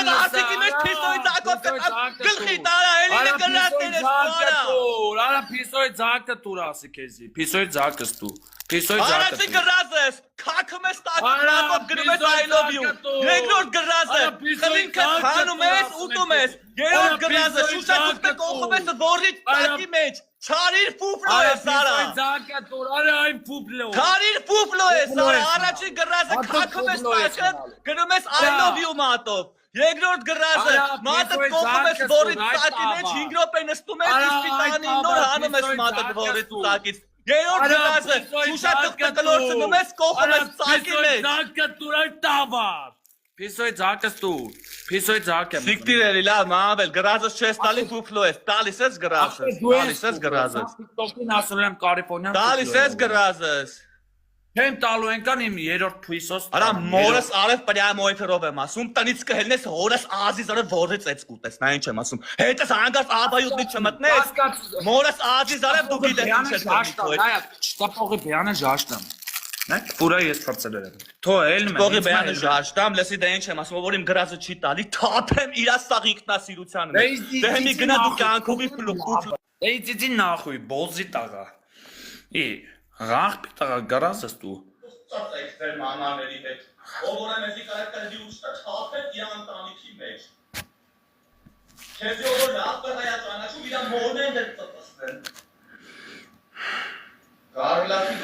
Արա ասիկի մեջ փիսոյի ձակով գլխի տարա էլի կրասներ ես տուարա։ Արա փիսոյի ձակը տուր ասի քեզի։ Փիսոյի ձակս տու։ Փիսոյի ձակը։ Արա գրած ես, քաքում ես տակով գրում ես I love you։ Երկրորդ գրած է, խլինքը խանում ես, ուտում ես։ Երրորդ գրած է, շուշակուտը կողում ես ողրից տակի մեջ։ Չարիր ֆուֆլո ես արա։ Փիսոյի ձակը տուր, արա այն ֆուֆլո։ Չարիր ֆուֆլո ես արա, առաջին գրած է, քաքում ես տակը, գրում ես I love you մատով։ Երկրորդ գրածը, մատը կողում ես ողրից տակի մեջ, 5 րոպե նստում ես, իսպիտանի նոր հանում ես մատը ողրից տակից։ Երորդ գրածը, շուշակը կլորցնում ես, կողում ես տակի մեջ։ Ձակը տուր այն տավար։ Փիսոյի ձակս տուր։ Փիսոյի ձակ եմ։ Սիկտիր էլի լավ, մավել, գրածս չես տալի ֆուֆլո ես, տալիս ես գրածս, տալիս ես գրածս։ TikTok-ին ասում եմ Կարիփոնյան։ Տալիս ես գրածս։ Չեմ տալու ենքան իմ երրորդ փույսոս։ Արա մորս արև պրյամ օյֆերով եմ ասում, տնից կհելնես հորս ազիզարը ողրից էց կուտես, նա ինչ եմ ասում։ Հետս հանգած աբայուտնի չմտնես։ Մորս ազիզարը դու գիտես ինչ ես ասում։ Այա, չտապողի բյանը ժաշտամ։ Նայ, ֆուրա ես փրծել եմ։ Թո էլ մեն։ Տողի բյանը ժաշտամ, լսի դա ինչ եմ ասում, որ իմ գրածը չի տալի, թափեմ իրա սաղ ինքնասիրության մեջ։ Դե հիմի գնա դու կյանքովի ֆուֆլո։ Эй, иди нахуй, болзи տաղա։ Ի, Ղախ պիտաղա գարազս դու։ Ծած եք ձեր մանաների հետ, ով որ եմ էզի կարակտարի ուշտա չապետ իրա ընտանիքի մեջ։ Քեզի ով որ լավ կրայա ճանաչում իրա մորն են դեր ծծասնեն։ Կարլացի